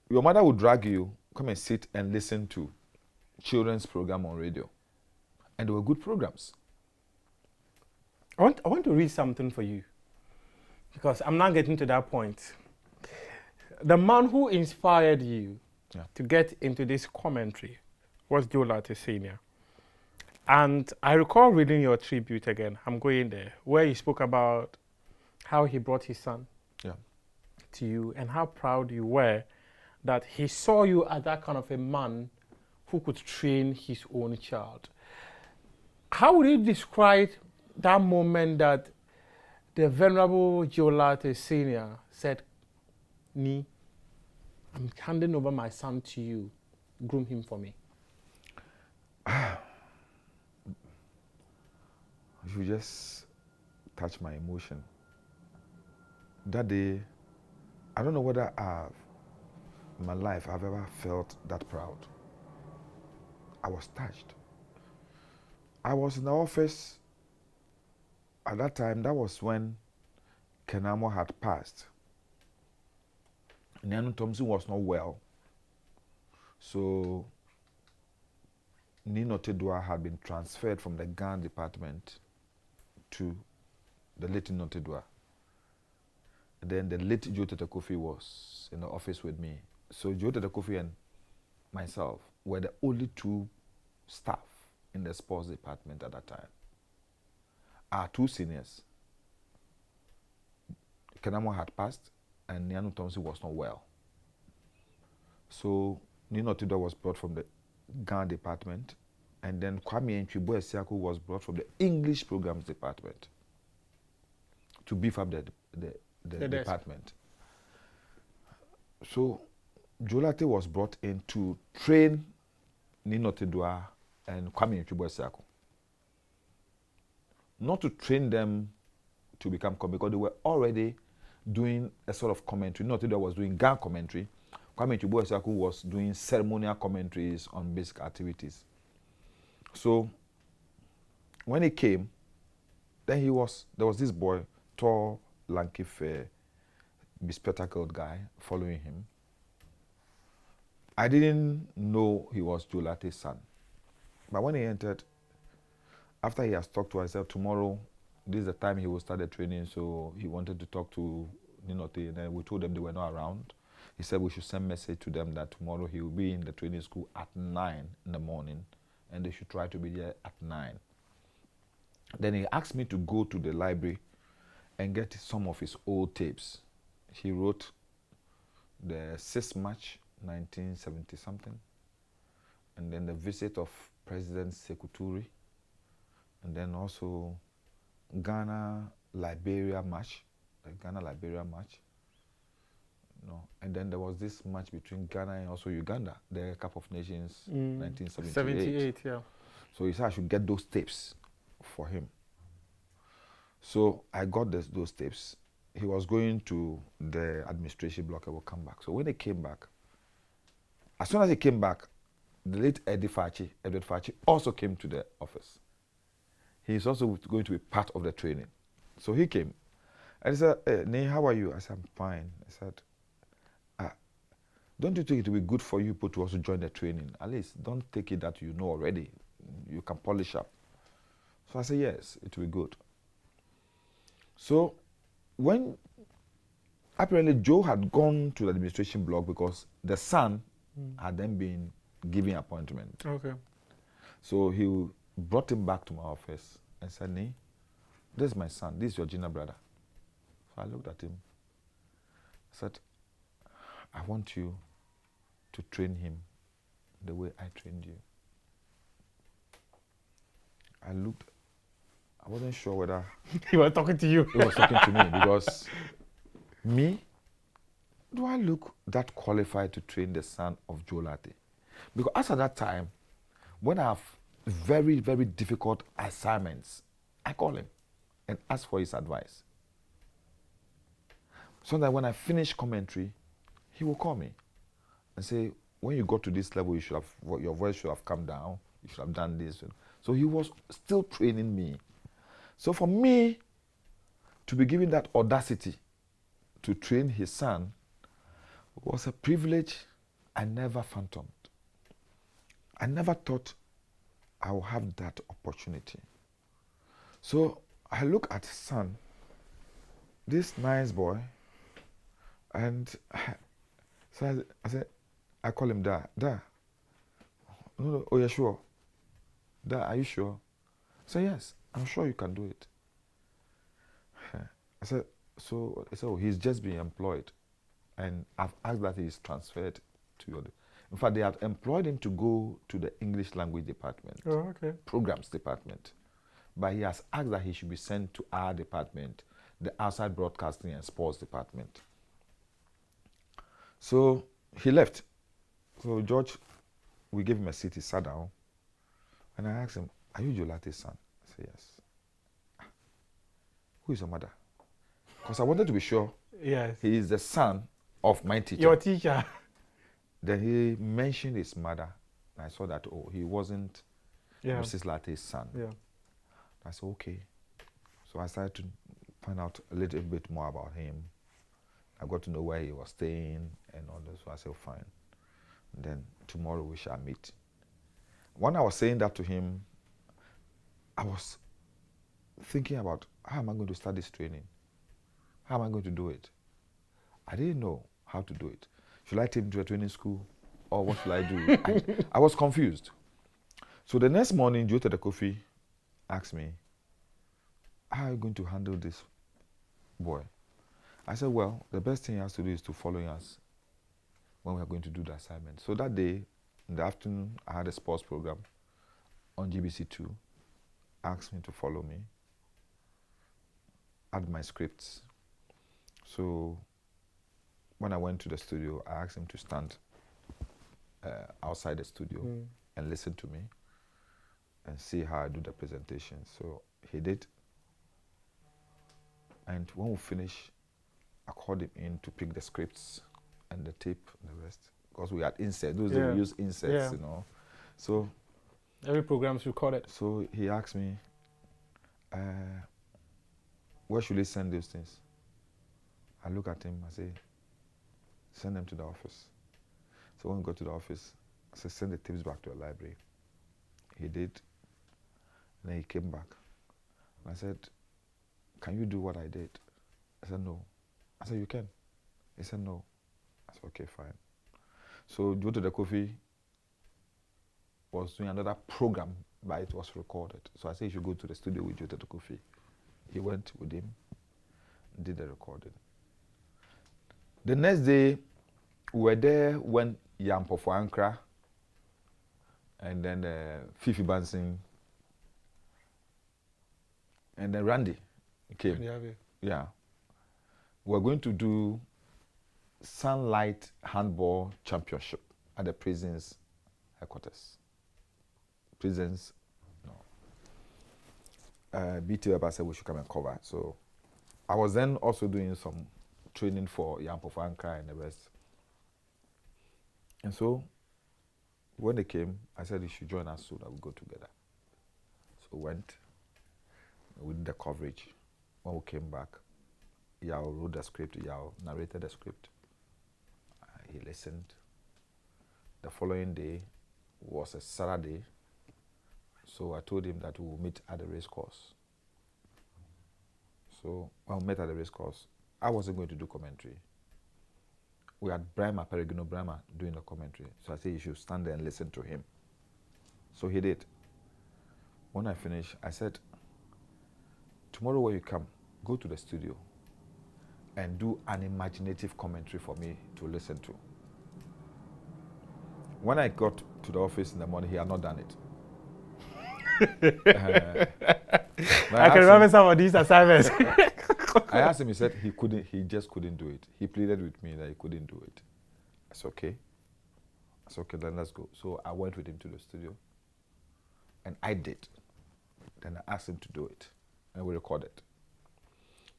your mother would drag you, come and sit and listen to children's program on radio. And they were good programs. I want to read something for you, because I'm not getting to that point. The man who inspired you to get into this commentary was Joe Latte Sr. And I recall reading your tribute again. I'm going there, where you spoke about how he brought his son to you and how proud you were that he saw you as that kind of a man who could train his own child. How would you describe that moment that the venerable Joe Latte Sr. said, Nii, I'm handing over my son to you. Groom him for me. You just touch my emotion. That day, I don't know whether in my life I've ever felt that proud. I was touched. I was in the office at that time. That was when Kenamo had passed. Nyanu Thompson was not well. So Nii Notedua had been transferred from the gun department to the late Notedua. Then the late Joe Tete Kofi was in the office with me. So Joe Tete Kofi and myself were the only two staff in the sports department at that time. Our two seniors, Kenamo had passed and Nyanu Thompson was not well. So Nii Notedua was brought from the gun department, and then Kwame Nchibo Esiaku was brought from the English programs department to beef up the department. So Joe Latte was brought in to train Nii Notedua and Kwame Nchibo Esiaku. Not to train them to become because they were already doing a sort of commentary. Nii Notedua was doing gun commentary. Kwame Nchibo Esiaku was doing ceremonial commentaries on basic activities. So when he came, then there was this boy, tall, lanky, fair, bespectacled guy following him. I didn't know he was Nii Lante's son. But when he entered, after he has talked to us, said tomorrow, this is the time he will start the training, so he wanted to talk to Nii Lante, and then we told them they were not around. He said we should send message to them that tomorrow he will be in the training school at 9 in the morning, and they should try to be there at 9. Then he asked me to go to the library and get some of his old tapes. He wrote the 6th March 1970 something, and then the visit of President Sekou Toure, and then also Ghana-Liberia match, the Ghana-Liberia match. No, and then there was this match between Ghana and also Uganda, the Cup of Nations 1978. 78, yeah. So he said I should get those tapes for him. So I got those tapes. He was going to the administration block and will come back. So when he came back, as soon as he came back, the late Edward Fachi also came to the office. He's also going to be part of the training. So he came. And he said, hey, Nii, how are you? I said, I'm fine. He said, don't you think it will be good for you people to also join the training? At least don't take it that you know already. You can polish up. So I said, yes, it will be good. So when apparently Joe had gone to the administration block because the son had then been given appointment. Okay. So he brought him back to my office and said, Nii, this is my son. This is your junior brother. So I looked at him. I said, I want you to train him the way I trained you. I looked. I wasn't sure whether he was talking to you. He was talking to me because me, do I look that qualified to train the son of Nii Lante? Because as at that time, when I have very, very difficult assignments, I call him and ask for his advice. So that when I finish commentary, he will call me and say, when you got to this level, you should have, your voice should have come down. You should have done this. So he was still training me. So for me to be given that audacity to train his son was a privilege I never fathomed. I never thought I would have that opportunity. So I look at his son, this nice boy, and so I said, I call him Da. Da. No, oh yeah, sure. Da, are you sure? I said, yes, I'm sure you can do it. I said, so he's just been employed, and I've asked that he's transferred to your. In fact, they have employed him to go to the English language department, programs department, but he has asked that he should be sent to our department, the outside broadcasting and sports department. So he left. So George, we gave him a seat. He sat down, and I asked him, "Are you Nii Lante's son?" I said, "Yes." Who is your mother? Because I wanted to be sure. Yes. He is the son of my teacher. Your teacher. Then he mentioned his mother. And I saw that, oh, he wasn't Mrs. Lante's son. Yeah. I said, okay. So I started to find out a little bit more about him. I got to know where he was staying and all that. So I said, fine. And then tomorrow we shall meet. When I was saying that to him, I was thinking about how am I going to start this training? How am I going to do it? I didn't know how to do it. Should I take him to a training school? Or what should I do? I was confused. So the next morning, Joe Tedekofi asked me, how are you going to handle this boy? I said, well, the best thing he has to do is to follow us when we are going to do the assignment. So that day, in the afternoon, I had a sports program on GBC2. Asked me to follow me, add my scripts. So when I went to the studio, I asked him to stand outside the studio and listen to me and see how I do the presentation. So he did. And when we finished, I called him in to pick the scripts and the tape and the rest. Because we had inserts. Those days we use inserts, you know. So every program's recorded. So he asked me, where should he send those things? I look at him, I say, send them to the office. So when we got to the office, I said, send the tapes back to the library. He did. And then he came back. And I said, can you do what I did? I said, no. I said, you can. He said, no. I said, okay, fine. So Joe to the Coffee was doing another program, but it was recorded. So I said, you should go to the studio with Joe to the Coffee. He went with him, did the recording. The next day, we were there when Yampo for Ankara, and then Fifi Bansin, and then Randy came. Yeah. We're going to do Sunlight Handball Championship at the prisons headquarters. Prisons, no. BT Webber said we should come and cover. So I was then also doing some training for Yampo for Ankara and the rest. And so when they came, I said you should join us so that we go together. So we went, we did the coverage. When we came back, Yao wrote the script, Yao narrated the script. He listened. The following day was a Saturday, so I told him that we will meet at the race course. So when we met at the race course, I wasn't going to do commentary. We had Brahma, Peregrino Brahma, doing the commentary. So I said you should stand there and listen to him. So he did. When I finished, I said, tomorrow when you come, go to the studio and do an imaginative commentary for me to listen to. When I got to the office in the morning, he had not done it. I can remember some of these assignments. I asked him, he said he just couldn't do it. He pleaded with me that he couldn't do it. I said, okay. I said, okay, then let's go. So I went with him to the studio, and I did. Then I asked him to do it, and we recorded.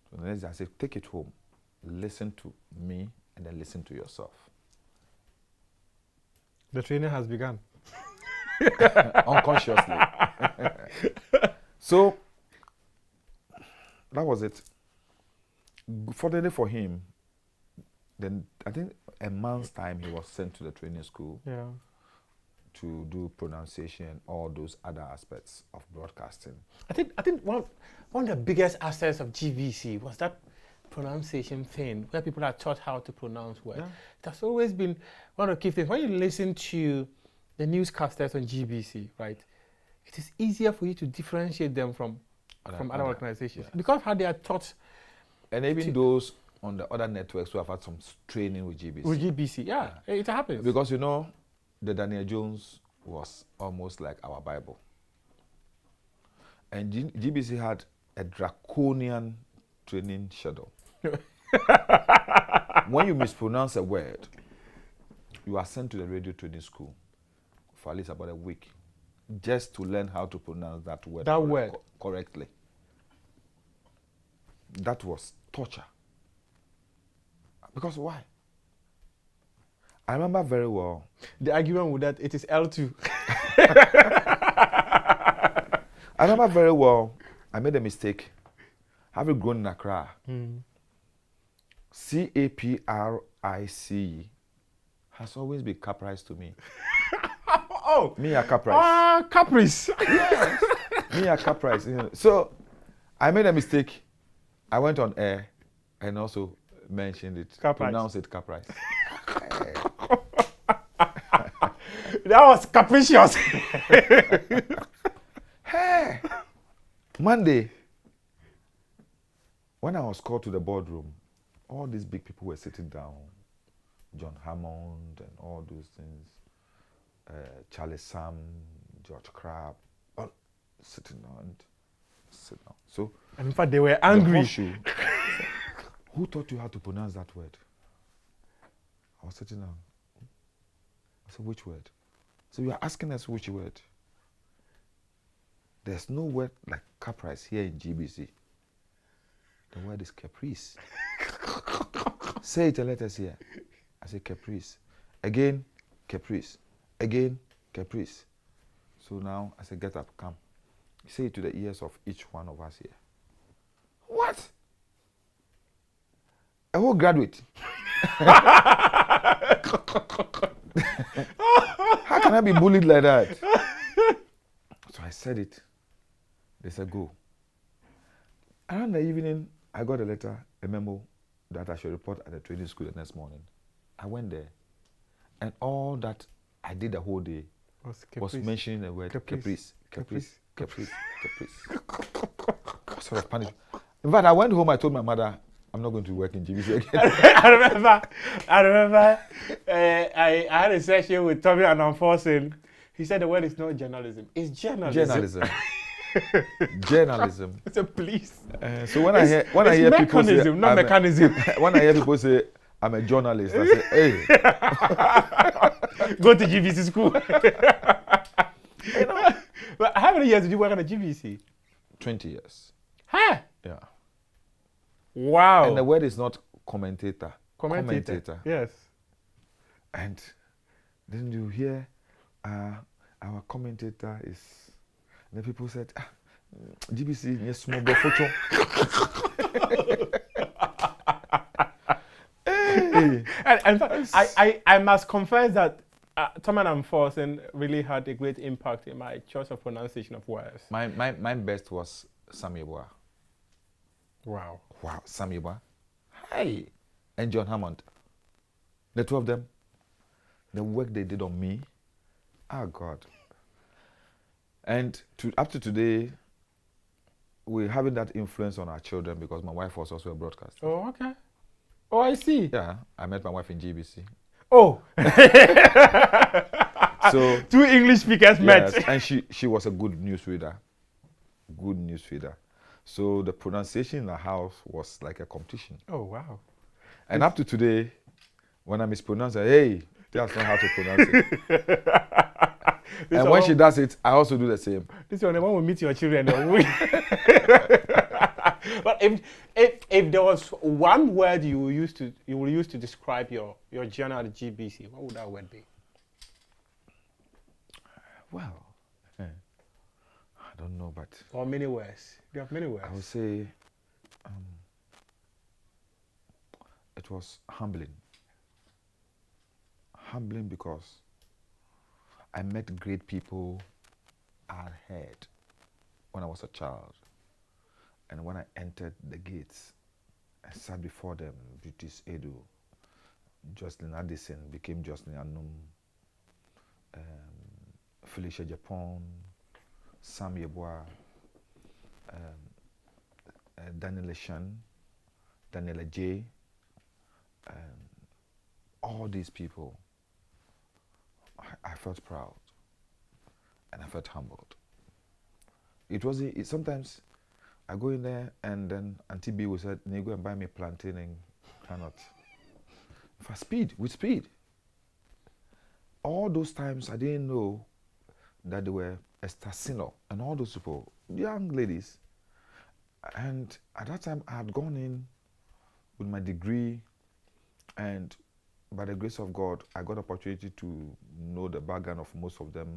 So the next day I said, take it home, listen to me, and then listen to yourself. The training has begun. Unconsciously. So that was it. Fortunately for him, then I think a month's time he was sent to the training school to do pronunciation and all those other aspects of broadcasting. I think one of the biggest assets of GBC was that pronunciation thing, where people are taught how to pronounce words. Yeah. That's always been one of the key things. When you listen to the newscasters on GBC, right, it is easier for you to differentiate them from other organizations because how they are taught. And even those on the other networks who have had some training with GBC. With GBC, it happens. Because the Daniel Jones was almost like our Bible. And GBC had a draconian training schedule. When you mispronounce a word, you are sent to the radio training school for at least about a week just to learn how to pronounce that word correctly. That was torture. Because why? I remember very well. The argument with that, it is L2. I remember very well, I made a mistake. Having grown in Accra, CAPRIC has always been Caprice to me. Oh! Me a Caprice. Caprice. Yes. Me a Caprice. So, I made a mistake. I went on air and also mentioned it. Caprice. Pronounced it Caprice. That was capricious. Hey! Monday, when I was called to the boardroom, all these big people were sitting down. John Hammond and all those things. Charlie Sam, George Crabb, all sitting down. So, in fact, they were angry. Who taught you how to pronounce that word? I was sitting down. I said, which word? So you are asking us which word? There's no word like caprice here in GBC. The word is caprice. Say it and let us hear. I say caprice. Again, caprice. Again, caprice. So now I say, get up, come. Say it to the ears of each one of us here. What? A whole graduate. How can I be bullied like that? So I said it. They said, go. Around the evening, I got a letter, a memo, that I should report at the training school the next morning. I went there. And all that I did the whole day was mentioning the word caprice. Sort of panic. In fact, I went home, I told my mother, I'm not going to work in GBC again. I remember I had a session with Tommy and Unforcing. He said the word is not journalism, it's journalism. Journalism. It's a police. So when I hear people say, not mechanism. When I hear people say, I'm a journalist, I say, hey. Go to GBC school. You know, but how many years did you work at the GBC? 20 years. Huh? Yeah. Wow. And the word is not commentator. Commentator. Yes. And then you hear our commentator is, and the people said, GBC, yes, small photo. And I must confess that Tom and Forsen really had a great impact in my choice of pronunciation of words. My best was Samibwa. Wow. Wow, Samibwa. Hey. And John Hammond. The two of them. The work they did on me. Oh, God. And up to today, we're having that influence on our children because my wife was also a broadcaster. Oh, okay. Oh, I see. Yeah, I met my wife in GBC. Oh. So two English speakers met. And she was a good newsreader. Good newsreader. So the pronunciation in the house was like a competition. Oh, wow. And up to today, when I mispronounce it, hey, that's not how to pronounce it. And when she does it, I also do the same. This one, the one will meet your children. But if there was one word you will use to describe your journey at the GBC, what would that word be? Well, I don't know, but... Or many words. Do you have many words? I would say it was humbling. Humbling because I met great people I had when I was a child. And when I entered the gates, I sat before them, British Edu, Jocelyn Addison became Jocelyn Anum, Felicia Japon, Sam Yeboah, Daniela Shan, Daniela J, all these people, I felt proud and I felt humbled. Sometimes I go in there and then Auntie B will say, "You go and buy me plantain and cannot." With speed. All those times I didn't know that they were Estasino and all those people, young ladies. And at that time I had gone in with my degree, and by the grace of God, I got opportunity to know the background of most of them,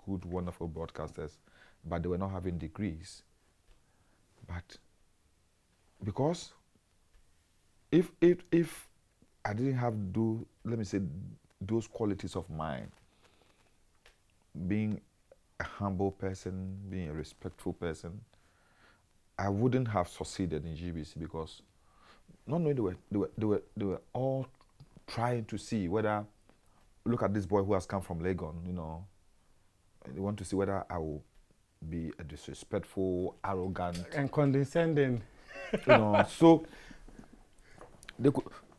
good, wonderful broadcasters, but they were not having degrees. But because if I didn't have those qualities of mine, being a humble person, being a respectful person, I wouldn't have succeeded in GBC because not only they were all trying to see whether, look at this boy who has come from Legon, they want to see whether I will be a disrespectful, arrogant, and condescending. So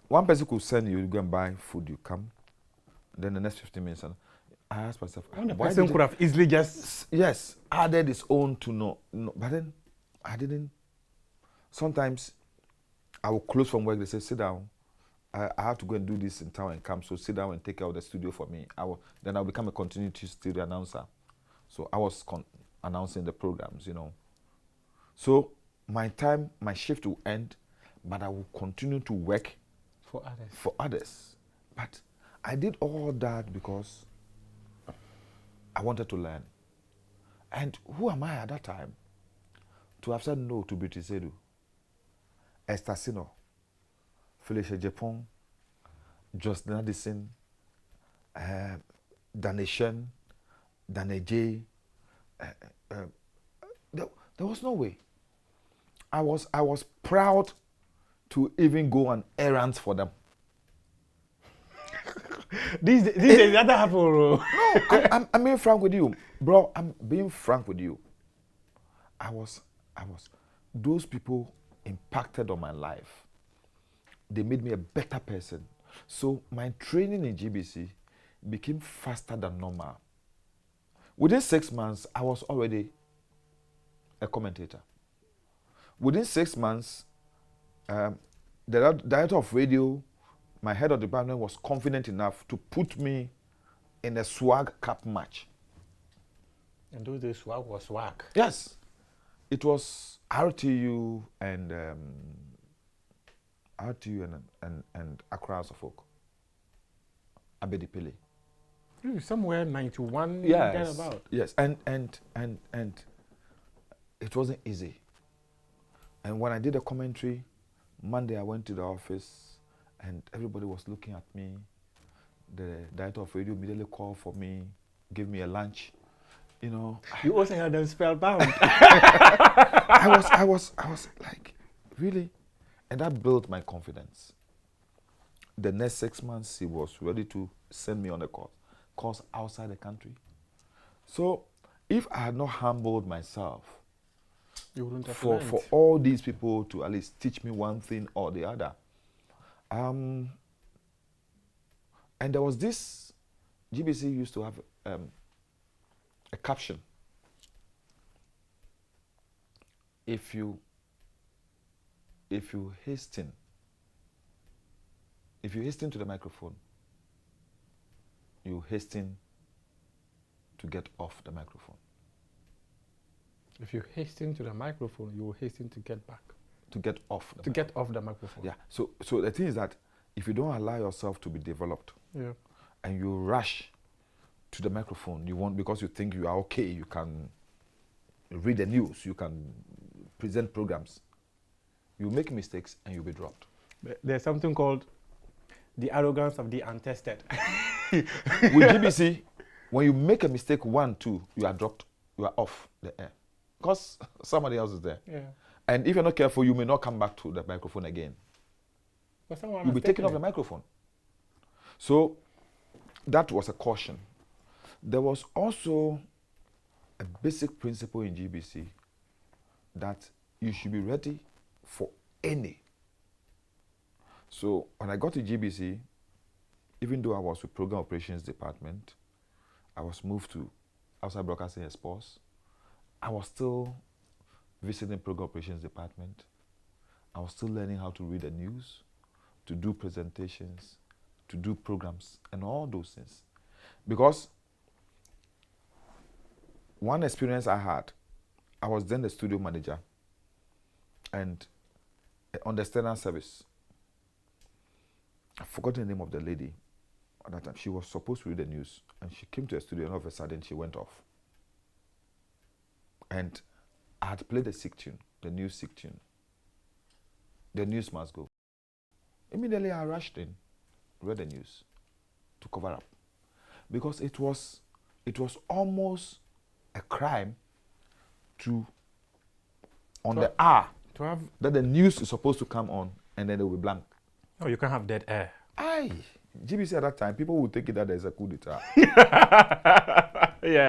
one person could send you go and buy food, you come, then the next 15 minutes, and I asked myself, the person could have easily just added his own to know, but then I didn't. Sometimes I will close from work. They say, sit down. I have to go and do this in town and come. So sit down and take out the studio for me. Then I'll become a continuity studio announcer. So I was announcing the programs, So my shift will end, but I will continue to work for others. But I did all that because I wanted to learn. And who am I at that time to have said no to British Edu, Estasino, Felicia Japon, Jocelyn Addison, Danation, Daneje. There was no way. I was proud to even go on errands for them. These days, that happen. No, I'm being frank with you, bro. I'm being frank with you. I was. Those people impacted on my life. They made me a better person. So my training in GBC became faster than normal. Within 6 months, I was already a commentator. Within 6 months, the director of radio, my head of department, was confident enough to put me in a swag cup match. And those days, swag was swag. Yes. It was RTU and Accra Suffolk. Abedipele. Somewhere 91. Yes. About. Yes. And it wasn't easy. And when I did a commentary, Monday I went to the office and everybody was looking at me. The director of radio immediately called for me, gave me a lunch. You know. You also had them spellbound. I was like, really? And that built my confidence. The next 6 months, he was ready to send me on a course outside the country. So if I had not humbled myself you wouldn't have for all these people to at least teach me one thing or the other. And there was this, GBC used to have a caption. If you hasten to the microphone, you hasten to get off the microphone. If you hasten to the microphone, you will hasten to get back. To get off. Get off the microphone. Yeah. So the thing is that if you don't allow yourself to be developed, and you rush to the microphone, you want because you think you are okay, you can read the news, you can present programs, you make mistakes and you'll be dropped. There's something called the arrogance of the untested. With GBC, when you make a mistake 1, 2, you are dropped, you are off the air. Because somebody else is there. Yeah. And if you're not careful, you may not come back to the microphone again. You'll be taken off the microphone. So that was a caution. There was also a basic principle in GBC that you should be ready for any. So when I got to GBC, even though I was with Program Operations Department, I was moved to Outside Broadcasting Exports. I was still visiting Program Operations Department. I was still learning how to read the news, to do presentations, to do programs, and all those things. Because one experience I had, I was then the studio manager and on the external service. I forgot the name of the lady at that time. She was supposed to read the news and she came to the studio and all of a sudden she went off. And I had played the sick tune, the news sick tune. The news must go. Immediately I rushed in, read the news to cover up. Because it was almost a crime to, on the hour, to have that the news is supposed to come on and then it will be blank. Oh, you can't have dead air. GBC at that time, people would take it that there's a coup d'etat. Yeah.